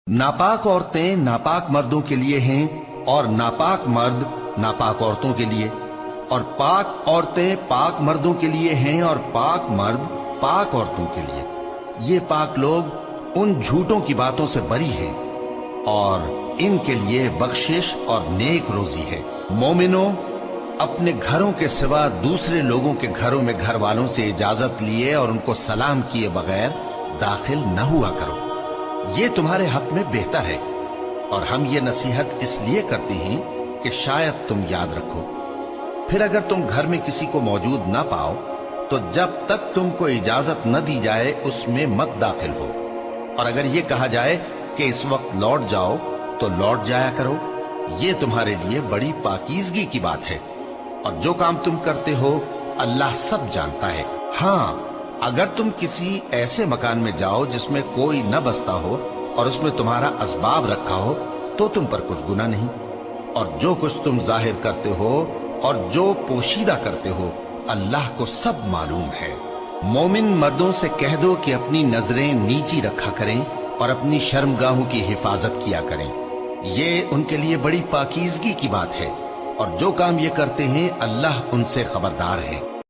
नापाक औरतें नापाक मर्दों के लिए हैं और नापाक मर्द नापाक औरतों के लिए, और पाक औरतें पाक मर्दों के लिए हैं और पाक मर्द पाक औरतों के लिए। ये पाक लोग उन झूठों की बातों से बरी हैं और इनके लिए बख्शिश और नेक रोजी है। मोमिनो, अपने घरों के सिवा दूसरे लोगों के घरों में घर वालों से इजाजत लिए और उनको सलाम किए बगैर दाखिल न हुआ करो, ये तुम्हारे हक में बेहतर है। और हम ये नसीहत इसलिए करते हैं कि शायद तुम याद रखो। फिर अगर तुम घर में किसी को मौजूद न पाओ तो जब तक तुमको इजाजत न दी जाए उसमें मत दाखिल हो, और अगर ये कहा जाए कि इस वक्त लौट जाओ तो लौट जाया करो, ये तुम्हारे लिए बड़ी पाकीज़गी की बात है। और जो काम तुम करते हो अल्लाह सब जानता है। हाँ, अगर तुम किसी ऐसे मकान में जाओ जिसमें कोई न बसता हो और उसमें तुम्हारा असबाब रखा हो तो तुम पर कुछ गुनाह नहीं, और जो कुछ तुम जाहिर करते हो और जो पोशीदा करते हो अल्लाह को सब मालूम है। मोमिन मर्दों से कह दो कि अपनी नजरें नीची रखा करें और अपनी शर्मगाहों की हिफाजत किया करें, ये उनके लिए बड़ी पाकीज़गी की बात है, और जो काम ये करते हैं अल्लाह उनसे खबरदार है।